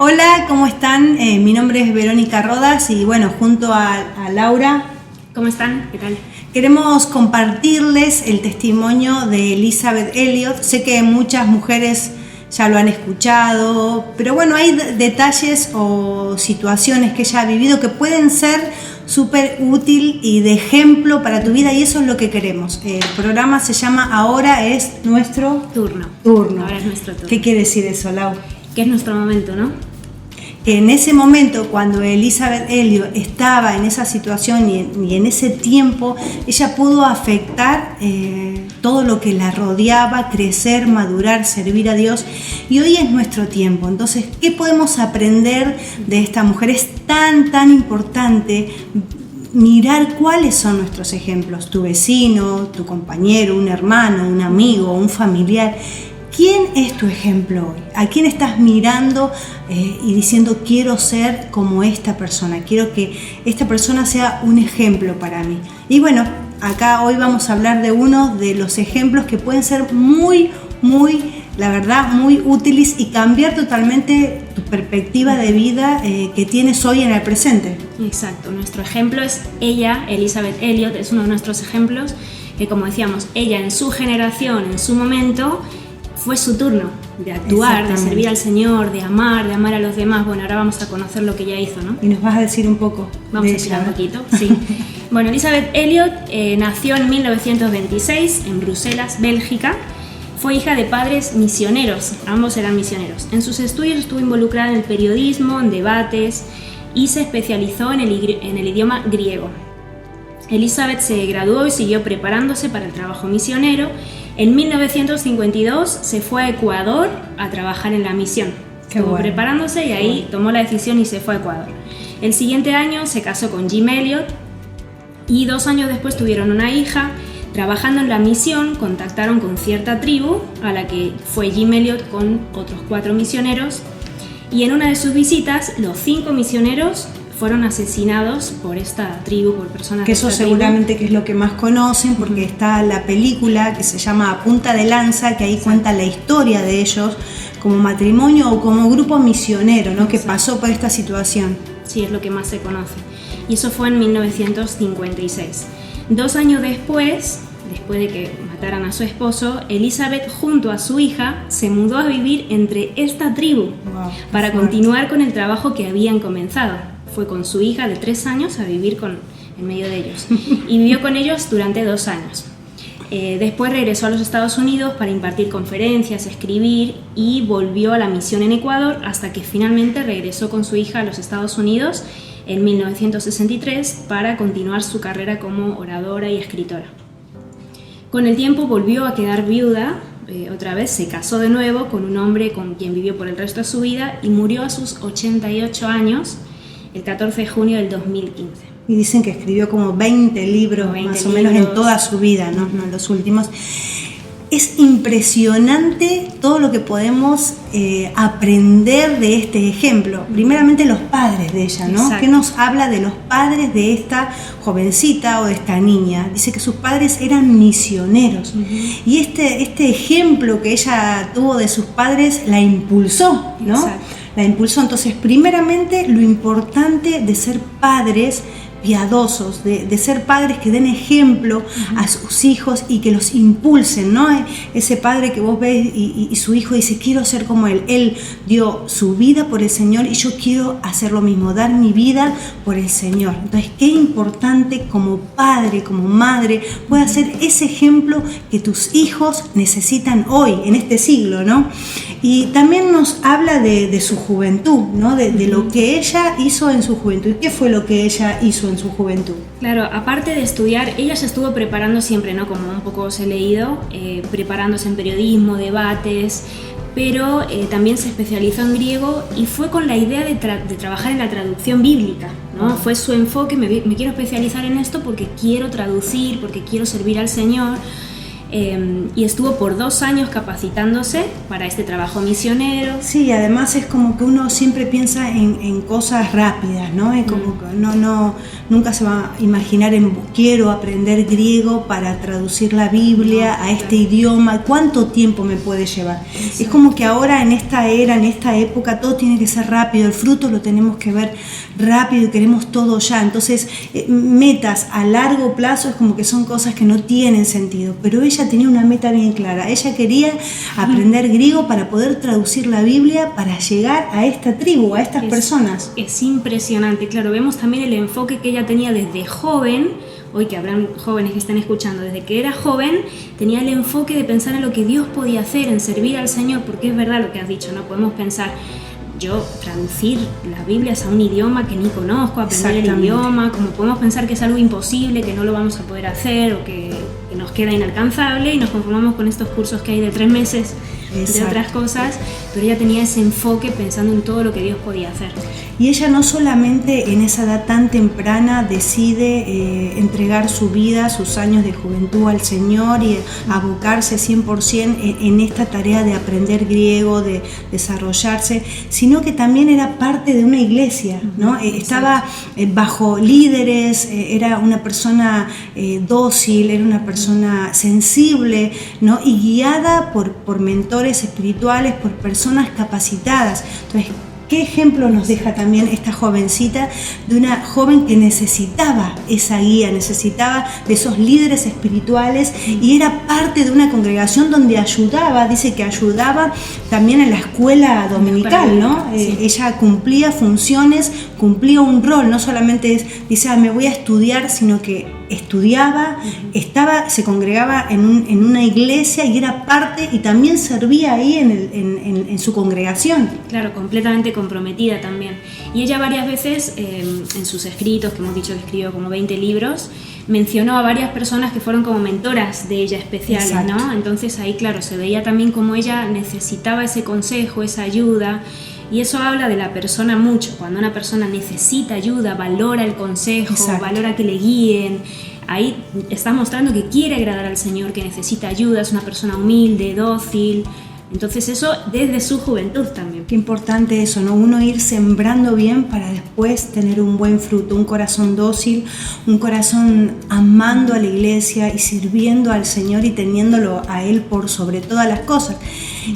Hola, ¿cómo están? Mi nombre es Verónica Rodas y bueno, junto a Laura. ¿Cómo están? ¿Qué tal? Queremos compartirles el testimonio de Elizabeth Elliot. Sé que muchas mujeres ya lo han escuchado, pero bueno, hay detalles o situaciones que ella ha vivido que pueden ser súper útil y de ejemplo para tu vida, y eso es lo que queremos. El programa se llama Ahora es nuestro turno. Ahora es nuestro turno. ¿Qué quiere decir eso, Lau? Que es nuestro momento, ¿no? En ese momento, cuando Elizabeth Elliot estaba en esa situación y en ese tiempo, ella pudo afectar todo lo que la rodeaba, crecer, madurar, servir a Dios, y hoy es nuestro tiempo. Entonces, ¿qué podemos aprender de esta mujer? Es tan importante mirar cuáles son nuestros ejemplos, tu vecino, tu compañero, un hermano, un amigo, un familiar. ¿Quién es tu ejemplo hoy? ¿A quién estás mirando y diciendo quiero ser como esta persona? Quiero que esta persona sea un ejemplo para mí. Y bueno, acá hoy vamos a hablar de uno de los ejemplos que pueden ser muy, la verdad, muy útiles y cambiar totalmente tu perspectiva de vida que tienes hoy en el presente. Exacto, nuestro ejemplo es ella, Elizabeth Elliot, es uno de nuestros ejemplos que, como decíamos, ella en su generación, en su momento, fue su turno de actuar, de servir al Señor, de amar a los demás. Bueno, ahora vamos a conocer lo que ella hizo, ¿no? Y nos vas a decir un poco. Vamos a decir un poquito, sí. Bueno, Elizabeth Elliot nació en 1926 en Bruselas, Bélgica. Fue hija de padres misioneros, ambos eran misioneros. En sus estudios estuvo involucrada en el periodismo, en debates, y se especializó en el idioma griego. Elizabeth se graduó y siguió preparándose para el trabajo misionero. En 1952 se fue a Ecuador a trabajar en la misión. Estuvo preparándose y ahí tomó la decisión y se fue a Ecuador. El siguiente año se casó con Jim Elliot y 2 años después tuvieron una hija. Trabajando en la misión, contactaron con cierta tribu a la que fue Jim Elliot con otros 4 misioneros, y en una de sus visitas los 5 misioneros fueron asesinados por esta tribu, por personas que eso seguramente que es lo que más conocen, porque está la película que se llama A Punta de Lanza, que ahí cuenta la historia de ellos como matrimonio o como grupo misionero, ¿no? Que pasó por esta situación. Sí, es lo que más se conoce. Y eso fue en 1956. 2 años después de que mataran a su esposo, Elizabeth junto a su hija se mudó a vivir entre esta tribu para continuar con el trabajo que habían comenzado. Fue con su hija de 3 años a vivir en medio de ellos y vivió con ellos durante 2 años. Después regresó a los Estados Unidos para impartir conferencias, escribir, y volvió a la misión en Ecuador hasta que finalmente regresó con su hija a los Estados Unidos en 1963 para continuar su carrera como oradora y escritora. Con el tiempo volvió a quedar viuda, otra vez se casó de nuevo con un hombre con quien vivió por el resto de su vida y murió a sus 88 años el 14 de junio del 2015. Y dicen que escribió como 20 libros más o menos en toda su vida, ¿no? En los últimos. Es impresionante todo lo que podemos aprender de este ejemplo. Primeramente los padres de ella, ¿no? Exacto. ¿Qué nos habla de los padres de esta jovencita o de esta niña? Dice que sus padres eran misioneros. Y este ejemplo que ella tuvo de sus padres la impulsó, ¿no? Exacto. La impulsó. Entonces, primeramente, lo importante de ser padres piadosos, de ser padres que den ejemplo a sus hijos y que los impulsen, ¿no? Ese padre que vos ves y su hijo dice, quiero ser como él. Él dio su vida por el Señor y yo quiero hacer lo mismo, dar mi vida por el Señor. Entonces, qué importante como padre, como madre, pueda ser ese ejemplo que tus hijos necesitan hoy, en este siglo, ¿no? Y también nos habla de su juventud, ¿no? De lo que ella hizo en su juventud. ¿Y qué fue lo que ella hizo en su juventud? Claro, aparte de estudiar, ella se estuvo preparando siempre, ¿no? Como un poco os he leído, preparándose en periodismo, debates, pero también se especializó en griego y fue con la idea de trabajar en la traducción bíblica, ¿no? Fue su enfoque, me quiero especializar en esto porque quiero traducir, porque quiero servir al Señor. y estuvo por 2 años capacitándose para este trabajo misionero. Sí, además es como que uno siempre piensa en cosas rápidas, ¿no? Es como que nunca se va a imaginar en quiero aprender griego para traducir la Biblia a este idioma, ¿cuánto tiempo me puede llevar? Es como que ahora en esta era, en esta época, todo tiene que ser rápido, el fruto lo tenemos que ver rápido y queremos todo ya. Entonces, metas a largo plazo es como que son cosas que no tienen sentido, pero ella tenía una meta bien clara. Ella quería aprender griego para poder traducir la Biblia para llegar a esta tribu, a estas personas. Es impresionante, claro, vemos también el enfoque que ella tenía desde joven. Hoy que habrán jóvenes que están escuchando, desde que era joven tenía el enfoque de pensar en lo que Dios podía hacer, en servir al Señor, porque es verdad lo que has dicho, no podemos pensar yo traducir las Biblias a un idioma que ni conozco, aprender el idioma, como podemos pensar que es algo imposible, que no lo vamos a poder hacer o que nos queda inalcanzable y nos conformamos con estos cursos que hay de 3 meses de otras cosas, pero ella tenía ese enfoque pensando en todo lo que Dios podía hacer. Y ella no solamente en esa edad tan temprana decide entregar su vida, sus años de juventud al Señor y abocarse 100% en esta tarea de aprender griego, de desarrollarse, sino que también era parte de una iglesia, ¿no? Estaba bajo líderes, era una persona dócil, era una persona sensible, ¿no? Y guiada por mentores espirituales, por personas capacitadas. Entonces, ¿qué ejemplo nos deja también esta jovencita de una joven que necesitaba esa guía, necesitaba de esos líderes espirituales y era parte de una congregación donde ayudaba, dice que ayudaba también en la escuela dominical, ¿no? Sí. Ella cumplía funciones, cumplía un rol, no solamente dice, me voy a estudiar, sino que estudiaba, se congregaba en una iglesia y era parte y también servía ahí en su congregación. Claro, completamente comprometida también. Y ella varias veces en sus escritos, que hemos dicho que escribió como 20 libros, mencionó a varias personas que fueron como mentoras de ella especiales, exacto, ¿no? Entonces ahí, claro, se veía también como ella necesitaba ese consejo, esa ayuda. Y eso habla de la persona mucho. Cuando una persona necesita ayuda, valora el consejo, exacto, valora que le guíen. Ahí está mostrando que quiere agradar al Señor, que necesita ayuda, es una persona humilde, dócil. Entonces eso desde su juventud también. Qué importante eso, ¿no? Uno ir sembrando bien para después tener un buen fruto, un corazón dócil, un corazón amando a la iglesia y sirviendo al Señor y teniéndolo a Él por sobre todas las cosas.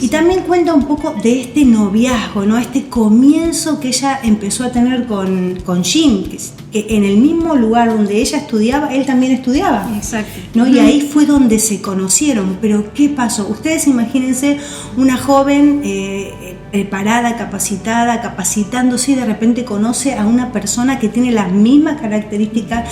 Y también cuenta un poco de este noviazgo, ¿no? Este comienzo que ella empezó a tener con Jim, que en el mismo lugar donde ella estudiaba, él también estudiaba. Exacto. ¿No? Y ahí fue donde se conocieron. Pero ¿qué pasó? Ustedes imagínense una joven preparada, capacitada, capacitándose y de repente conoce a una persona que tiene las mismas características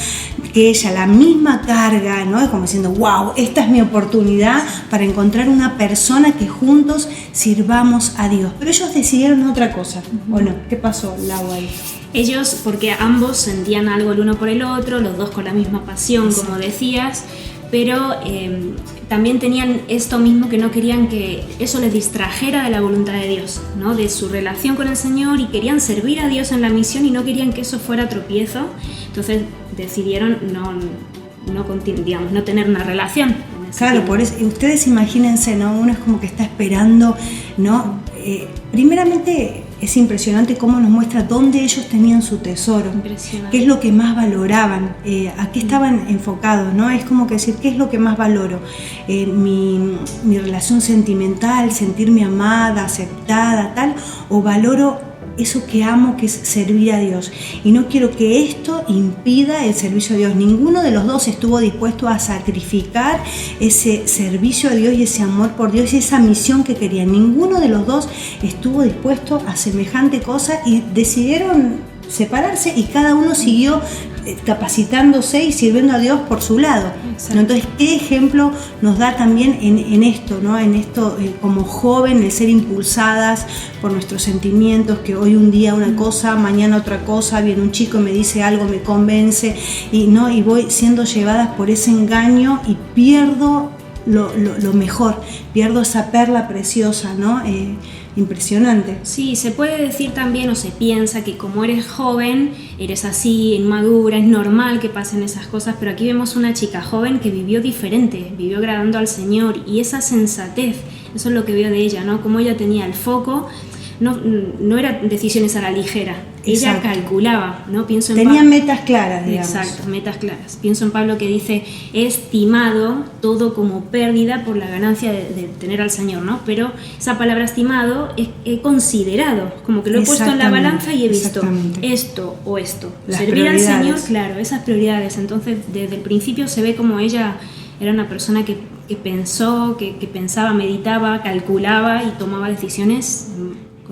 que ella, la misma carga, ¿no? Es como diciendo, wow, esta es mi oportunidad para encontrar una persona que juntos sirvamos a Dios. Pero ellos decidieron otra cosa, ¿o no? ¿Qué pasó, Lau, ahí? Ellos, porque ambos sentían algo el uno por el otro, los dos con la misma pasión, sí, como decías, pero también tenían esto mismo, que no querían que eso les distrajera de la voluntad de Dios, ¿no? De su relación con el Señor, y querían servir a Dios en la misión y no querían que eso fuera tropiezo. Entonces decidieron no tener una relación. Claro, por eso, ustedes imagínense, ¿no? Uno es como que está esperando, ¿no? Primeramente es impresionante cómo nos muestra dónde ellos tenían su tesoro, qué es lo que más valoraban, a qué estaban enfocados, ¿no? Es como que decir, ¿qué es lo que más valoro? Mi relación sentimental, sentirme amada, aceptada, tal, o valoro eso que amo, que es servir a Dios. Y no quiero que esto impida el servicio a Dios. Ninguno de los dos estuvo dispuesto a sacrificar ese servicio a Dios y ese amor por Dios y esa misión que querían. Ninguno de los dos estuvo dispuesto a semejante cosa y decidieron separarse y cada uno siguió capacitándose y sirviendo a Dios por su lado, ¿no? Entonces, ¿qué ejemplo nos da también en esto, ¿no? En esto como joven, el ser impulsadas por nuestros sentimientos, que hoy un día una cosa, mañana otra cosa, viene un chico y me dice algo, me convence y voy siendo llevadas por ese engaño y pierdo lo mejor, pierdo esa perla preciosa, ¿no? Impresionante. Sí, se puede decir también o se piensa que como eres joven, eres así, inmadura, es normal que pasen esas cosas, pero aquí vemos una chica joven que vivió diferente, vivió agradando al Señor, y esa sensatez, eso es lo que veo de ella, ¿no? Como ella tenía el foco. No eran decisiones a la ligera. Ella calculaba, ¿no? Pienso en tenía metas claras, digamos. Exacto, metas claras. Pienso en Pablo que dice, he estimado todo como pérdida por la ganancia de tener al Señor, ¿no? Pero esa palabra estimado he considerado, como que lo he puesto en la balanza y he visto esto o esto. Las servir al Señor, claro, esas prioridades. Entonces, desde el principio se ve como ella era una persona que pensó, que pensaba, meditaba, calculaba y tomaba decisiones.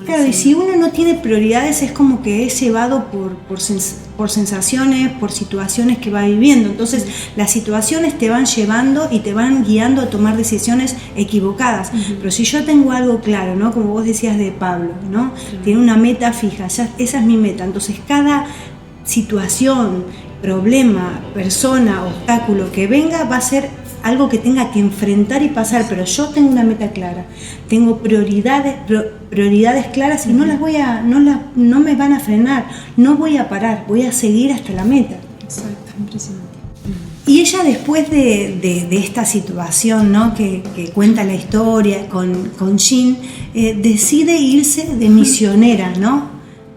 Claro, y si uno no tiene prioridades es como que es llevado por sensaciones, por situaciones que va viviendo. Entonces las situaciones te van llevando y te van guiando a tomar decisiones equivocadas. Pero si yo tengo algo claro, ¿no? Como vos decías de Pablo, ¿no? Tiene una meta fija, esa es mi meta. Entonces cada situación, problema, persona, obstáculo que venga va a ser algo que tenga que enfrentar y pasar, pero yo tengo una meta clara, tengo prioridades claras y no me van a frenar, no voy a parar, voy a seguir hasta la meta. Exacto, impresionante. Y ella, después de esta situación, ¿no? que cuenta la historia con Jean, decide irse de misionera, ¿no?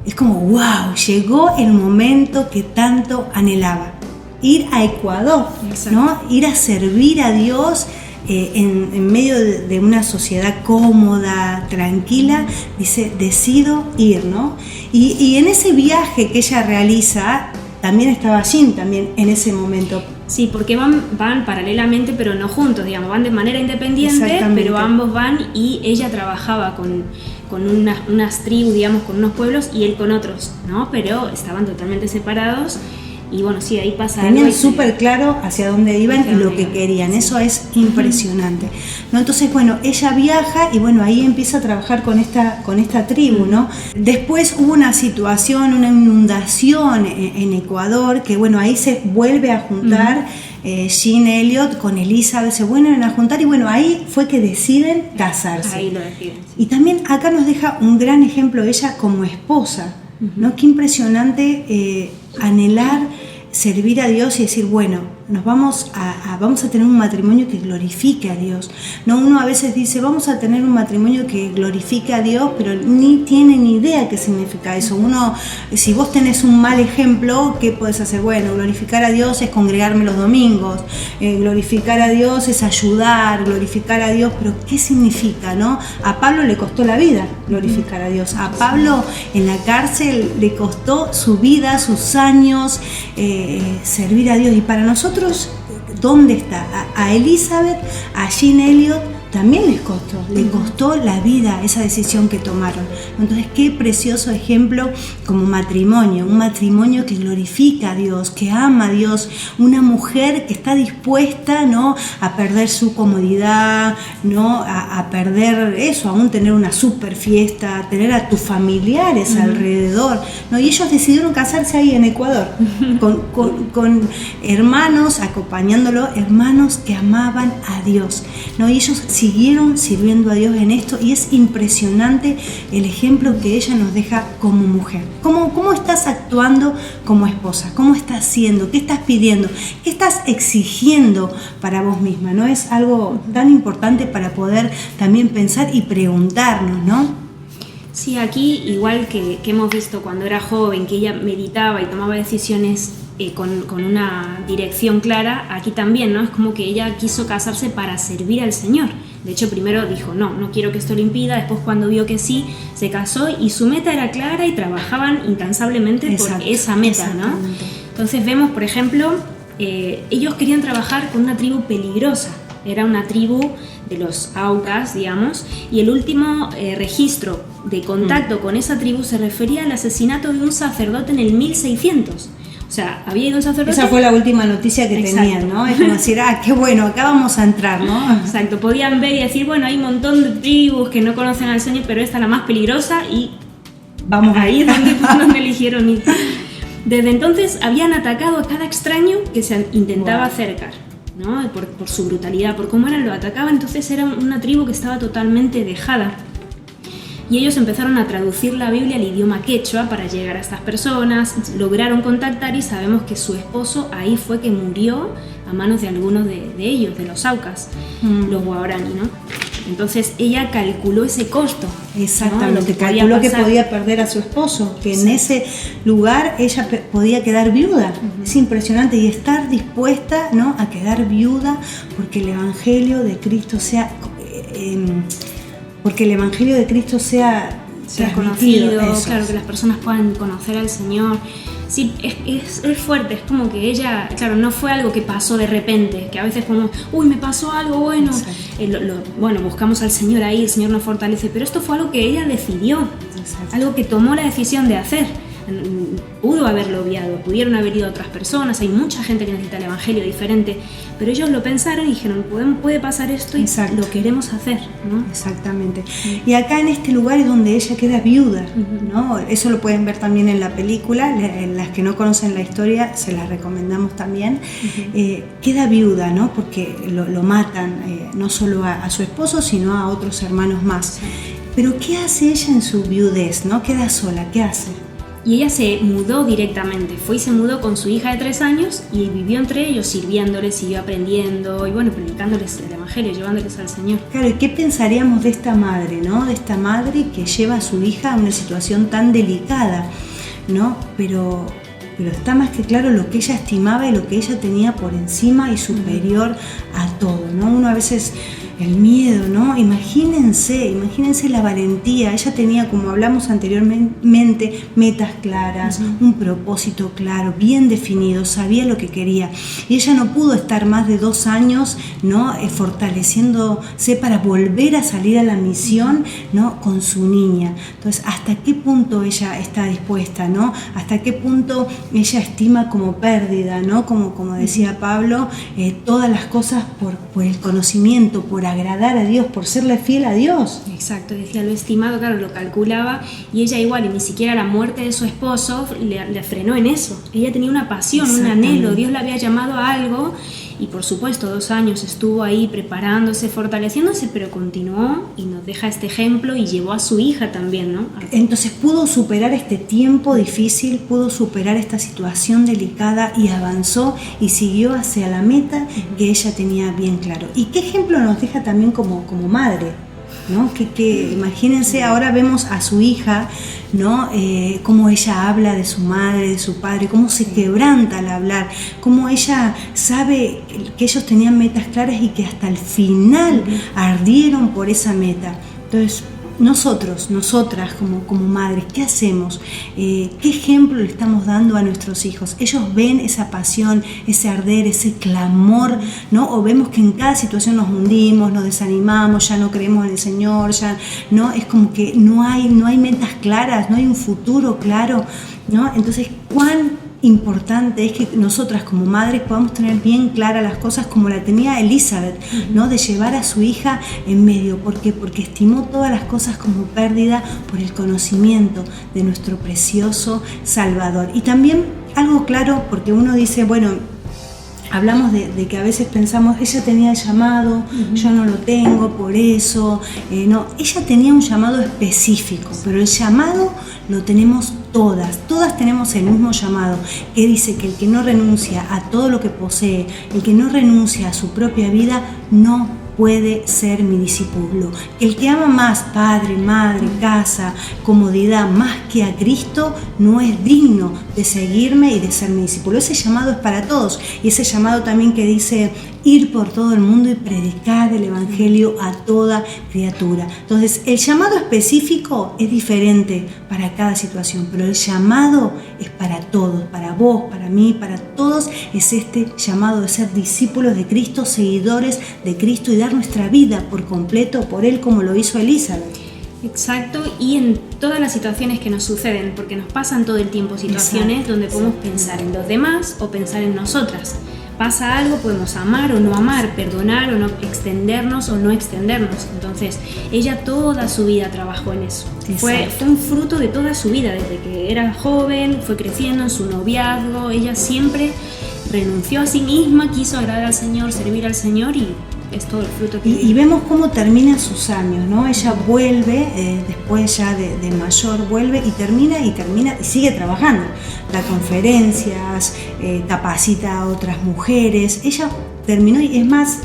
Es como, wow, llegó el momento que tanto anhelaba. Ir a Ecuador, ¿no? Ir a servir a Dios en medio de una sociedad cómoda, tranquila. Dice, decido ir, ¿no? Y en ese viaje que ella realiza, también estaba Jean también en ese momento. Sí, porque van paralelamente, pero no juntos, digamos, van de manera independiente, pero ambos van, y ella trabajaba con unas tribus, digamos, con unos pueblos, y él con otros, ¿no? Pero estaban totalmente separados. Y bueno, sí, ahí pasa algo. Tenían súper claro hacia dónde iban y lo que querían. Sí. Eso es impresionante, ¿no? Entonces, bueno, ella viaja y bueno, ahí empieza a trabajar con esta tribu, ¿no? Después hubo una situación, una inundación en Ecuador, que bueno, ahí se vuelve a juntar Jean Elliot con Elizabeth, se vuelven a juntar y bueno, ahí fue que deciden casarse. Ahí lo deciden. Sí. Y también acá nos deja un gran ejemplo ella como esposa, ¿no? Qué impresionante anhelar servir a Dios y decir, bueno, nos vamos a tener un matrimonio que glorifique a Dios. No, uno a veces dice, vamos a tener un matrimonio que glorifique a Dios, pero ni tiene ni idea qué significa eso. Uno, si vos tenés un mal ejemplo, ¿qué podés hacer? Bueno, glorificar a Dios es congregarme los domingos, glorificar a Dios es ayudar, glorificar a Dios, pero ¿qué significa, no? A Pablo le costó la vida glorificar a Dios. A Pablo en la cárcel le costó su vida, sus años, servir a Dios. Y para nosotros, ¿dónde está? A Elizabeth, a Jean Elliot también le costó la vida esa decisión que tomaron. Entonces, qué precioso ejemplo como matrimonio, un matrimonio que glorifica a Dios, que ama a Dios, una mujer que está dispuesta, ¿no?, a perder su comodidad, ¿no?, a perder eso, aún tener una super fiesta, tener a tus familiares alrededor, ¿no? Y ellos decidieron casarse ahí en Ecuador, con hermanos acompañándolo, hermanos que amaban a Dios, ¿no? Y ellos siguieron sirviendo a Dios en esto, y es impresionante el ejemplo que ella nos deja como mujer. ¿Cómo estás actuando como esposa? ¿Cómo estás siendo? ¿Qué estás pidiendo? ¿Qué estás exigiendo para vos misma? ¿No? Es algo tan importante para poder también pensar y preguntarnos, ¿no? Sí, aquí, igual que hemos visto cuando era joven, que ella meditaba y tomaba decisiones con una dirección clara, aquí también, ¿no? Es como que ella quiso casarse para servir al Señor. De hecho, primero dijo, no quiero que esto lo impida. Después, cuando vio que sí, se casó y su meta era clara y trabajaban incansablemente por esa meta, ¿no? Entonces vemos, por ejemplo, ellos querían trabajar con una tribu peligrosa. Era una tribu de los Aucas, digamos, y el último registro de contacto con esa tribu se refería al asesinato de un sacerdote en el 1600. O sea, había ido un sacerdote. Esa fue la última noticia que tenían, ¿no? Es como decir, qué bueno, acá vamos a entrar, ¿no? Exacto, podían ver y decir, bueno, hay un montón de tribus que no conocen al Señor, pero esta es la más peligrosa y vamos a ir donde eligieron ir. Desde entonces habían atacado a cada extraño que se intentaba acercar. ¿no? Por su brutalidad, por cómo lo atacaban. Entonces era una tribu que estaba totalmente dejada. Y ellos empezaron a traducir la Biblia al idioma quechua para llegar a estas personas, lograron contactar y sabemos que su esposo ahí fue que murió a manos de algunos de ellos, de los Aucas, los Guaraní, ¿no? Entonces ella calculó ese costo. Exactamente, ¿no? Calculó que podía perder a su esposo, que en ese lugar ella podía quedar viuda. Es impresionante, y estar dispuesta, ¿no?, a quedar viuda porque el Evangelio de Cristo sea... porque el Evangelio de Cristo sea conocido, claro, que las personas puedan conocer al Señor. Sí, es fuerte, es como que ella, claro, no fue algo que pasó de repente, que a veces como, uy, me pasó algo bueno, bueno, buscamos al Señor ahí, el Señor nos fortalece, pero esto fue algo que ella decidió, algo que tomó la decisión de hacer. Pudo haberlo obviado, pudieron haber ido a otras personas, hay mucha gente que necesita el Evangelio diferente, pero ellos lo pensaron y dijeron, puede pasar esto y lo queremos hacer, ¿no? Exactamente. Y acá en este lugar es donde ella queda viuda, ¿no? Eso lo pueden ver también en la película, las que no conocen la historia se las recomendamos también. Queda viuda, ¿no? Porque lo matan, no solo a su esposo, sino a otros hermanos más. Pero ¿qué hace ella en su viudez, ¿no? Queda sola, ¿qué hace? Y ella se mudó directamente, fue y se mudó con su hija de 3 años y vivió entre ellos, sirviéndoles, siguió aprendiendo y bueno, predicándoles el Evangelio, llevándoles al Señor. Claro, ¿y qué pensaríamos de esta madre, ¿no? De esta madre que lleva a su hija a una situación tan delicada, ¿no? Pero está más que claro lo que ella estimaba y lo que ella tenía por encima y superior a todo, ¿no? Uno a veces... el miedo, ¿no? Imagínense la valentía. Ella tenía, como hablamos anteriormente, metas claras, un propósito claro, bien definido, sabía lo que quería. Y ella no pudo estar más de 2 años, ¿no?, fortaleciéndose para volver a salir a la misión, ¿no?, con su niña. Entonces, ¿hasta qué punto ella está dispuesta, ¿no? ¿Hasta qué punto ella estima como pérdida, ¿no? Como decía Pablo, todas las cosas por el conocimiento, por agradar a Dios, por serle fiel a Dios. Exacto, decía lo estimado, claro, lo calculaba, y ella igual, y ni siquiera la muerte de su esposo le frenó en eso. Ella tenía una pasión, un anhelo, Dios la había llamado a algo, y por supuesto 2 años estuvo ahí preparándose, fortaleciéndose, pero continuó y nos deja este ejemplo y llevó a su hija también, ¿no? Entonces pudo superar este tiempo difícil, pudo superar esta situación delicada y avanzó y siguió hacia la meta que ella tenía bien claro. ¿Y qué ejemplo nos deja también como madre? ¿No? Que imagínense, ahora vemos a su hija, ¿no? Cómo ella habla de su madre, de su padre, cómo se quebranta al hablar, cómo ella sabe que ellos tenían metas claras y que hasta el final ardieron por esa meta. Entonces, nosotras como madres, ¿qué hacemos? ¿Qué ejemplo le estamos dando a nuestros hijos? Ellos ven esa pasión, ese arder, ese clamor, ¿no? O vemos que en cada situación nos hundimos, nos desanimamos, ya no creemos en el Señor, ya no, es como que no hay metas claras, no hay un futuro claro, ¿no? Entonces, ¿cuán importante es que nosotras como madres podamos tener bien claras las cosas como la tenía Elizabeth, ¿no? De llevar a su hija en medio, porque estimó todas las cosas como pérdida por el conocimiento de nuestro precioso Salvador. Y también algo claro, porque uno dice, bueno, hablamos de que a veces pensamos, ella tenía el llamado, yo no lo tengo, por eso, no, ella tenía un llamado específico, pero el llamado lo tenemos todas tenemos el mismo llamado, que dice que el que no renuncia a todo lo que posee, el que no renuncia a su propia vida, no puede ser mi discípulo. El que ama más padre, madre, casa, comodidad, más que a Cristo, no es digno de seguirme y de ser mi discípulo. Ese llamado es para todos, y ese llamado también que dice ir por todo el mundo y predicar el Evangelio a toda criatura. Entonces, el llamado específico es diferente para cada situación, pero el llamado es para todos, para vos, para mí, para todos, es este llamado de ser discípulos de Cristo, seguidores de Cristo, y dar nuestra vida por completo por Él, como lo hizo Elizabeth. Exacto, y en todas las situaciones que nos suceden, porque nos pasan todo el tiempo situaciones donde podemos pensar en los demás o pensar en nosotras. Pasa algo, podemos amar o no amar, perdonar o no, extendernos o no extendernos. Entonces, ella toda su vida trabajó en eso. Fue un fruto de toda su vida, desde que era joven, fue creciendo en su noviazgo. Ella siempre renunció a sí misma, quiso agradar al Señor, servir al Señor y es todo el fruto que y vemos cómo termina sus años, ¿no? Ella vuelve, después ya de mayor, vuelve y termina y sigue trabajando. Da conferencias, capacita a otras mujeres. Ella terminó y es más,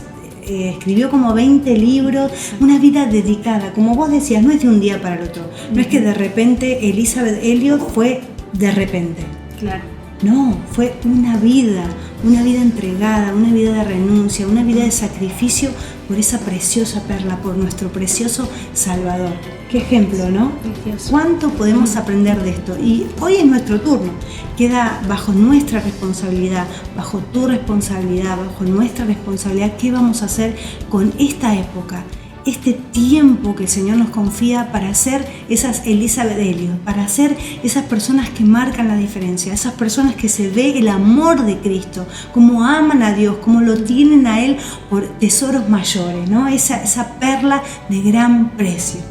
escribió como 20 libros, una vida dedicada. Como vos decías, no es de un día para el otro. No es que de repente Elizabeth Elliot fue de repente. Claro. No, fue una vida entregada, una vida de renuncia, una vida de sacrificio por esa preciosa perla, por nuestro precioso Salvador. Qué ejemplo, ¿no? Precioso. ¿Cuánto podemos aprender de esto? Y hoy es nuestro turno. Queda bajo nuestra responsabilidad, bajo tu responsabilidad, bajo nuestra responsabilidad, ¿qué vamos a hacer con esta época? Este tiempo que el Señor nos confía para ser esas Elizabeth Elliot, para ser esas personas que marcan la diferencia, esas personas que se ve el amor de Cristo, cómo aman a Dios, cómo lo tienen a Él por tesoros mayores, ¿no? Esa perla de gran precio.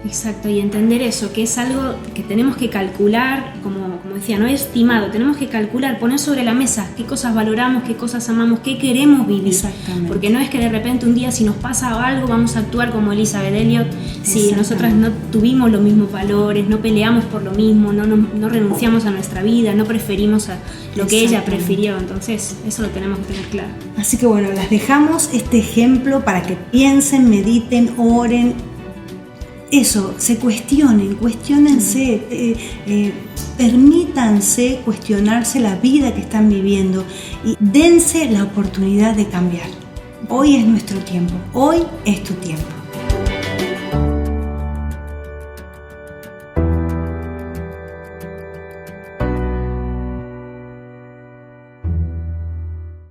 Exacto, y entender eso, que es algo que tenemos que calcular, como decía, no es estimado, tenemos que calcular, poner sobre la mesa qué cosas valoramos, qué cosas amamos, qué queremos vivir. Exactamente. Porque no es que de repente un día si nos pasa algo vamos a actuar como Elizabeth Elliot, si nosotras no tuvimos los mismos valores, no peleamos por lo mismo, no renunciamos a nuestra vida, no preferimos a lo que ella prefirió, entonces eso lo tenemos que tener claro. Así que bueno, las dejamos este ejemplo para que piensen, mediten, oren. Eso, se cuestiónense, permítanse cuestionarse la vida que están viviendo y dense la oportunidad de cambiar. Hoy es nuestro tiempo, hoy es tu tiempo.